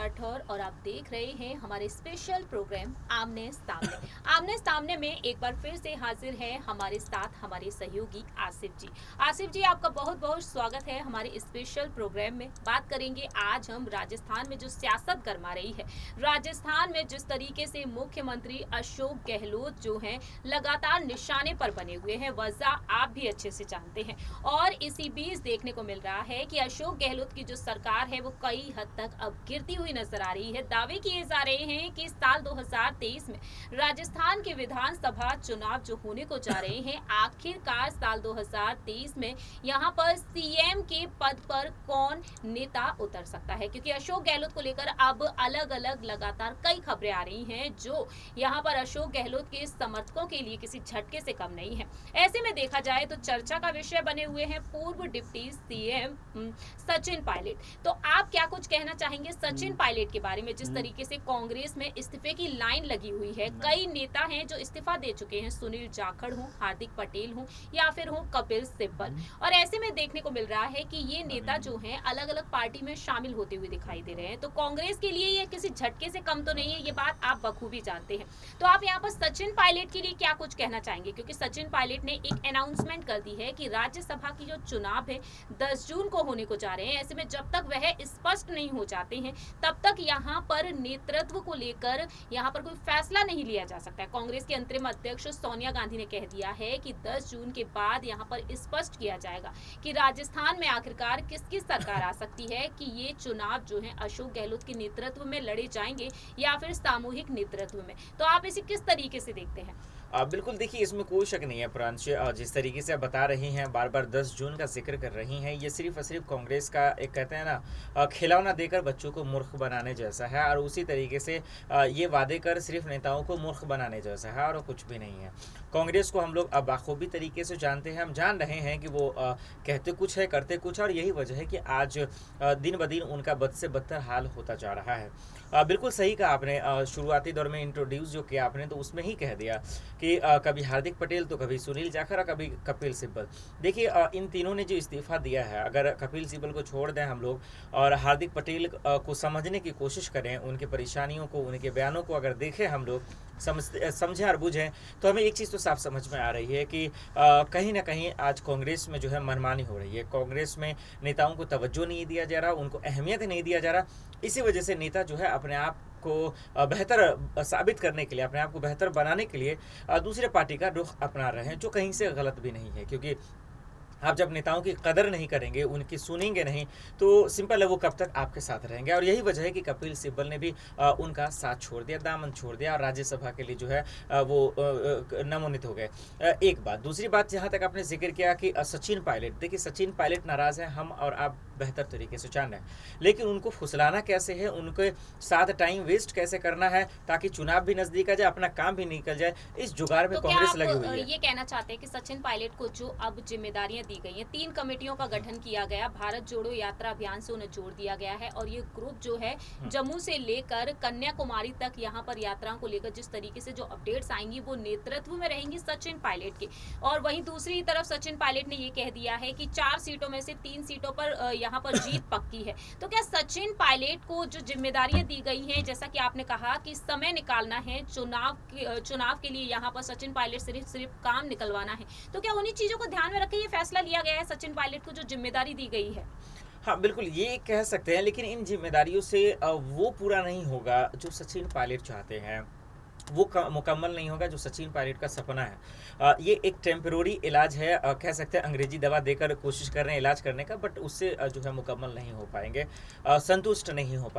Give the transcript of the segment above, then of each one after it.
राठौर और आप देख रहे हैं हमारे स्पेशल प्रोग्राम आमने सामने। आमने सामने में एक बार फिर से हाजिर है हमारे साथ हमारे सहयोगी आसिफ जी। आसिफ जी, आपका बहुत बहुत स्वागत है हमारे स्पेशल प्रोग्राम में। बात करेंगे आज हम राजस्थान में जो सियासत गरमा रही है, राजस्थान में जिस तरीके से मुख्यमंत्री अशोक गहलोत जो हैं लगातार निशाने पर बने हुए हैं, वजह आप भी अच्छे से जानते हैं। और इसी बीच देखने को मिल रहा है कि अशोक गहलोत की जो सरकार है वो कई हद तक अब गिरती हुई नजर आ रही है। दावे किए जा रहे हैं कि साल 2023 में राजस्थान के विधानसभा चुनाव जो होने को जा रहे हैं, आखिरकार साल 2023 में यहाँ पर सीएम के पद पर कौन नेता उतर सकता है, क्योंकि अशोक गहलोत को लेकर अब अलग अलग लगातार कई खबरें आ रही हैं जो यहाँ पर अशोक गहलोत के समर्थकों के लिए किसी झटके से कम नहीं है। ऐसे में देखा जाए तो चर्चा का विषय बने हुए हैं पूर्व डिप्टी सीएम सचिन पायलट। तो आप क्या कुछ कहना चाहेंगे सचिन पायलट के बारे में, जिस तरीके से कांग्रेस में इस्तीफे की लाइन लगी हुई है? कई नेता हैं जो इस्तीफा दे चुके हैं, सुनील जाखड़ हो, हार्दिक पटेल हो या फिर हो कपिल सिब्बल, और ऐसे में देखने को मिल रहा है कि ये नेता जो हैं अलग अलग पार्टी में शामिल होते हुए दिखाई दे रहे हैं। तो कांग्रेस के लिए ये किसी झटके से कम तो नहीं है, ये बात आप बखूबी जानते हैं। तो आप यहाँ पर सचिन पायलट के लिए क्या कुछ कहना चाहेंगे, क्योंकि सचिन पायलट ने एक अनाउंसमेंट कर दी है कि राज्यसभा की जो चुनाव है 10 जून को होने को जा रहे हैं। ऐसे में जब तक वह स्पष्ट नहीं हो जाते हैं तब तक यहाँ पर नेतृत्व को लेकर यहाँ पर कोई फैसला नहीं लिया जा सकता है। कांग्रेस के अंतरिम अध्यक्ष सोनिया गांधी ने कह दिया है कि 10 जून के बाद यहाँ पर स्पष्ट किया जाएगा कि राजस्थान में आखिरकार किसकी सरकार आ सकती है, कि ये चुनाव जो है अशोक गहलोत के नेतृत्व में लड़े जाएंगे या फिर सामूहिक नेतृत्व में। तो आप इसे किस तरीके से देखते हैं? बिल्कुल, देखिए इसमें कोई शक नहीं है प्रांश, जिस तरीके से आप बता रही हैं, बार बार 10 जून का जिक्र कर रही हैं, ये सिर्फ और सिर्फ कांग्रेस का एक कहते हैं ना खिलौना देकर बच्चों को मूर्ख बनाने जैसा है, और उसी तरीके से ये वादे कर सिर्फ नेताओं को मूर्ख बनाने जैसा है, और कुछ भी नहीं है। कांग्रेस को हम लोग बाखूबी तरीके से जानते हैं, हम जान रहे हैं कि वो कहते कुछ है करते कुछ, और यही वजह है कि आज दिन ब दिन उनका बद से बदतर हाल होता जा रहा है। बिल्कुल सही कहा आपने, शुरुआती दौर में इंट्रोड्यूस जो किया आपने तो उसमें ही कह दिया कि कभी हार्दिक पटेल तो कभी सुनील जाखड़ और कभी कपिल सिब्बल। देखिए इन तीनों ने जो इस्तीफा दिया है, अगर कपिल सिब्बल को छोड़ दें हम लोग और हार्दिक पटेल को समझने की कोशिश करें, उनकी परेशानियों को, उनके बयानों को अगर देखें हम लोग, समझें और बुझें, तो हमें एक चीज़ तो साफ समझ में आ रही है कि कहीं ना कहीं आज कांग्रेस में जो है मनमानी हो रही है। कांग्रेस में नेताओं को तवज्जो नहीं दिया जा रहा, उनको अहमियत नहीं दिया जा रहा। इसी वजह से नेता जो है अपने आप को बेहतर साबित करने के लिए, अपने आप को बेहतर बनाने के लिए दूसरे पार्टी का रुख अपना रहे हैं, जो कहीं से गलत भी नहीं है। क्योंकि आप जब नेताओं की कदर नहीं करेंगे, उनकी सुनेंगे नहीं, तो सिंपल है वो कब तक आपके साथ रहेंगे। और यही वजह है कि कपिल सिब्बल ने भी उनका साथ छोड़ दिया, दामन छोड़ दिया, और राज्यसभा के लिए जो है वो नमोनित हो गए। एक बात। दूसरी बात, जहाँ तक आपने जिक्र किया कि सचिन पायलट, देखिए सचिन पायलट नाराज़ हैं, हम और आप बेहतर तरीके से जान रहे हैं, लेकिन उनको फुसलाना कैसे है, उनके साथ टाइम वेस्ट कैसे करना है ताकि चुनाव भी नजदीक आ जाए, अपना काम भी निकल जाए, इस जुगाड़ में कांग्रेस लगी हुई है। ये कहना चाहते हैं कि सचिन पायलट को जो अब जिम्मेदारियां दी गई हैं, 3 कमेटियों का गठन किया गया, भारत जोड़ो यात्रा अभियान से उन्हें जोड़ दिया गया है, और ये ग्रुप जो है जम्मू से लेकर कन्याकुमारी तक यहाँ पर यात्राओं को लेकर जिस तरीके से जो अपडेट्स आएंगी वो नेतृत्व में रहेंगी सचिन पायलट के। और वहीं दूसरी तरफ सचिन पायलट ने ये कह दिया है कि 4 सीटों में से 3 सीटों पर यहाँ पर जीत पक्की है। तो क्या सचिन पायलट को जो जिम्मेदारियां दी गई हैं, जैसा कि आपने कहा कि समय निकालना है चुनाव के लिए, यहाँ पर सचिन पायलट सिर्फ काम निकलवाना है, तो क्या उन्हीं चीजों को ध्यान में रख के ये फैसला लिया गया है सचिन पायलट को जो जिम्मेदारी दी गई है? हाँ बिल्कुल, ये कह सकते हैं, लेकिन इन जिम्मेदारियों से वो पूरा नहीं होगा जो सचिन पायलट चाहते हैं, वो मुकम्मल नहीं होगा जो सचिन पायलट का सपना है। ये एक टेम्परोरी इलाज है, कह सकते हैं अंग्रेजी दवा देकर कोशिश कर रहे हैं इलाज करने का, बट उससे जो है मुकम्मल नहीं हो पाएंगे, संतुष्ट नहीं हो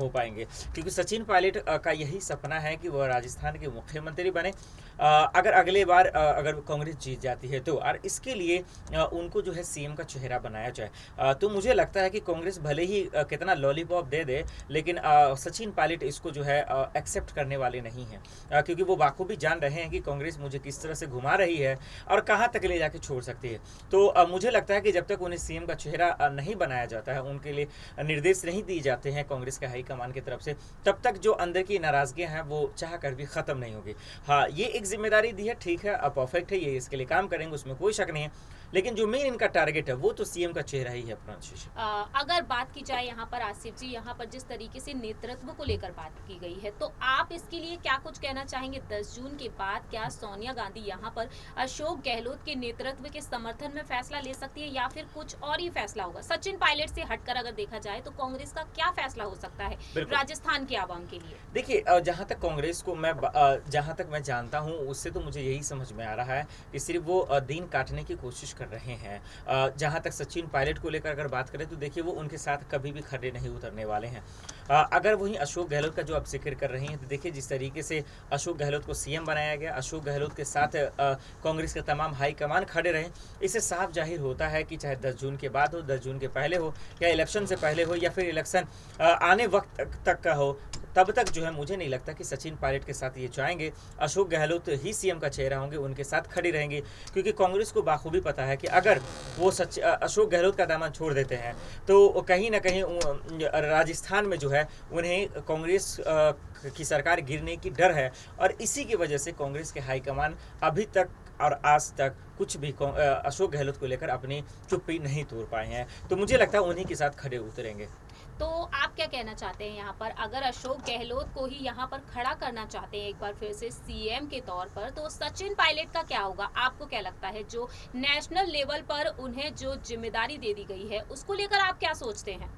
पाएंगे, क्योंकि सचिन पायलट का यही सपना है कि वह राजस्थान के मुख्यमंत्री बने, अगर अगले बार अगर कांग्रेस जीत जाती है तो। और इसके लिए उनको जो है सीएम का चेहरा बनाया जाए। तो मुझे लगता है कि कांग्रेस भले ही कितना लॉलीपॉप दे दे, लेकिन सचिन पायलट इसको जो है एक्सेप्ट करने वाले नहीं हैं। क्योंकि वो बाखूबी जान रहे हैं कि कांग्रेस मुझे किस तरह से घुमा रही है और कहाँ तक ले जाके छोड़ सकती है। तो मुझे लगता है कि जब तक उन्हें सीएम का चेहरा नहीं बनाया जाता है, उनके लिए निर्देश नहीं दिए जाते हैं कांग्रेस के हाईकमान की तरफ से, तब तक जो अंदर की नाराजगियां हैं वो चाह कर भी खत्म नहीं होगी। हाँ, ये एक जिम्मेदारी दी है, ठीक है, परफेक्ट है, ये इसके लिए काम करेंगे, उसमें कोई शक नहीं है, लेकिन जो मेन इनका टारगेट है वो तो सीएम का चेहरा ही है। अगर बात की जाए यहाँ पर आसिफ जी, यहाँ पर जिस तरीके से नेतृत्व को लेकर बात की गई है, तो आप इसके लिए क्या कुछ कहना चाहेंगे? 10 जून के बाद क्या सोनिया गांधी यहाँ पर अशोक गहलोत के नेतृत्व के समर्थन में फैसला ले सकती है या फिर कुछ और ही फैसला होगा? सचिन पायलट से हटकर अगर देखा जाए तो कांग्रेस का क्या फैसला हो सकता है राजस्थान के आवाम के लिए? देखिए, जहाँ तक कांग्रेस को जहाँ तक मैं जानता हूँ उससे तो मुझे यही समझ में आ रहा है कि सिर्फ वो दिन काटने की कोशिश कर रहे हैं। जहाँ तक सचिन पायलट को लेकर अगर बात करें तो देखिए वो उनके साथ कभी भी खड़े नहीं उतरने वाले हैं। अगर वही अशोक गहलोत का जो आप जिक्र कर रहे हैं तो देखिए जिस तरीके से अशोक गहलोत को सीएम बनाया गया, अशोक गहलोत के साथ कांग्रेस के तमाम हाईकमान खड़े रहे, इससे साफ जाहिर होता है कि चाहे 10 जून के बाद हो, 10 जून के पहले हो, या इलेक्शन से पहले हो, या फिर इलेक्शन आने वक्त तक का हो, तब तक जो है मुझे नहीं लगता कि सचिन पायलट के साथ ये चाहेंगे। अशोक गहलोत ही सीएम का चेहरा होंगे, उनके साथ खड़ी रहेंगे, क्योंकि कांग्रेस को बाखूबी पता है कि अगर वो अशोक गहलोत का दामन छोड़ देते हैं तो कहीं ना कहीं राजस्थान में जो है उन्हें कांग्रेस की सरकार गिरने की डर है, और इसी की वजह से कांग्रेस के हाईकमान अभी तक और आज तक कुछ भी अशोक गहलोत को लेकर अपनी चुप्पी नहीं तोड़ पाए हैं। तो मुझे लगता है उन्हीं के साथ खड़े उतरेंगे। तो आप क्या कहना चाहते हैं यहाँ पर, अगर अशोक गहलोत को ही यहाँ पर खड़ा करना चाहते हैं एक बार फिर से सीएम के तौर पर, तो सचिन पायलट का क्या होगा? आपको क्या लगता है जो नेशनल लेवल पर उन्हें जो जिम्मेदारी दे दी गई है उसको लेकर आप क्या सोचते हैं?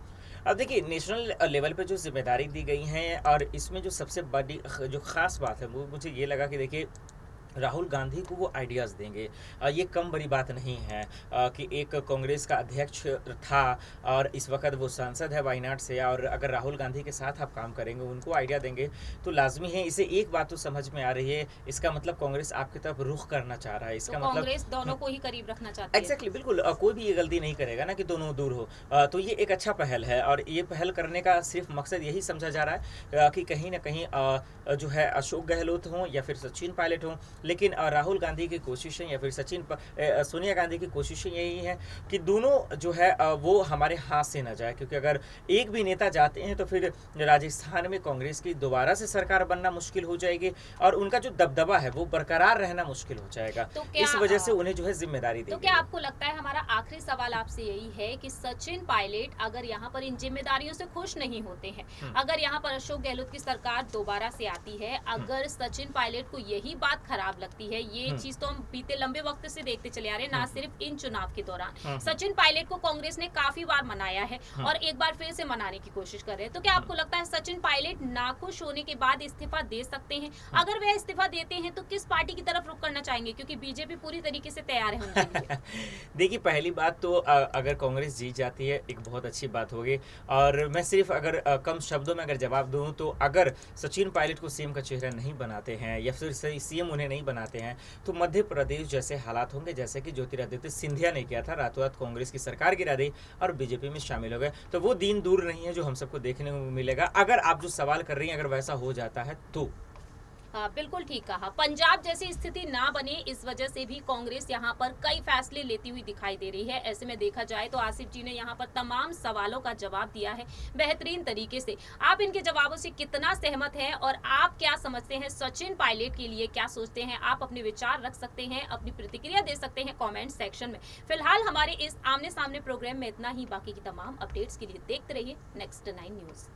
अब देखिए, नेशनल लेवल पे जो जिम्मेदारी दी गई है, और इसमें जो सबसे बड़ी जो खास बात है वो मुझे ये लगा कि देखिए राहुल गांधी को वो आइडियाज़ देंगे। ये कम बड़ी बात नहीं है कि एक कांग्रेस का अध्यक्ष था और इस वक्त वो सांसद है वायनाड से, और अगर राहुल गांधी के साथ आप काम करेंगे, उनको आइडिया देंगे, तो लाजमी है। इसे एक बात तो समझ में आ रही है, इसका मतलब कांग्रेस आपकी तरफ रुख करना चाह रहा है। इसका तो मतलब कांग्रेस दोनों को ही करीब रखना चाहती है। एग्जैक्टली, बिल्कुल। कोई भी ये गलती नहीं करेगा ना कि दोनों दूर हो। तो ये एक अच्छा पहल है, और ये पहल करने का सिर्फ मकसद यही समझा जा रहा है कि कहीं ना कहीं जो है अशोक गहलोत हों या फिर सचिन पायलट हों, लेकिन राहुल गांधी की कोशिशें या फिर सोनिया गांधी की कोशिशें यही हैं कि दोनों जो है वो हमारे हाथ से ना जाए, क्योंकि अगर एक भी नेता जाते हैं तो फिर राजस्थान में कांग्रेस की दोबारा से सरकार बनना मुश्किल हो जाएगी, और उनका जो दबदबा है वो बरकरार रहना मुश्किल हो जाएगा। तो इस वजह से उन्हें जो है जिम्मेदारी दी तो क्या आपको लगता है, हमारा आखिरी सवाल आपसे यही है कि सचिन पायलट अगर यहाँ पर इन जिम्मेदारियों से खुश नहीं होते हैं, अगर यहाँ पर अशोक गहलोत की सरकार दोबारा से आती है, अगर सचिन पायलट को यही बात खराब लगती है, ये चीज तो हम बीते लंबे वक्त से देखते चले आ रहे हैं, ना सिर्फ इन चुनाव के दौरान सचिन पायलट को कांग्रेस ने काफी बार मनाया है और एक बार फिर से मनाने की कोशिश कर रहे हैं, तो क्या आपको लगता है सचिन पायलट नाखुश होने के बाद इस्तीफा दे सकते हैं? अगर वह इस्तीफा देते हैं तो किस पार्टी की तरफ रुख करना चाहेंगे, क्योंकि बीजेपी पूरी तरीके से तैयार है उनके लिए? देखिए, पहली बात तो अगर कांग्रेस जीत जाती है एक बहुत अच्छी बात होगी, और मैं सिर्फ अगर कम शब्दों में अगर जवाब दूं तो अगर सचिन पायलट को सीएम का चेहरा नहीं बनाते हैं या फिर सीएम उन्हें नहीं बनाते हैं तो मध्य प्रदेश जैसे हालात होंगे जैसे कि ज्योतिरादित्य सिंधिया ने किया था, रातों रात कांग्रेस की सरकार गिरा दी और बीजेपी में शामिल हो गए। तो वो दिन दूर नहीं है जो हम सबको देखने को मिलेगा, अगर आप जो सवाल कर रही हैं अगर वैसा हो जाता है तो। बिल्कुल ठीक कहा। पंजाब जैसी स्थिति ना बने, इस वजह से भी कांग्रेस यहाँ पर कई फैसले लेती हुई दिखाई दे रही है। ऐसे में देखा जाए तो आसिफ जी ने यहाँ पर तमाम सवालों का जवाब दिया है बेहतरीन तरीके से। आप इनके जवाबों से कितना सहमत हैं और आप क्या समझते हैं सचिन पायलट के लिए, क्या सोचते हैं? आप अपने विचार रख सकते हैं, अपनी प्रतिक्रिया दे सकते हैं कॉमेंट सेक्शन में। फिलहाल हमारे इस आमने सामने प्रोग्राम में इतना ही। बाकी की तमाम अपडेट्स के लिए देखते रहिए नेक्स्ट 9 न्यूज।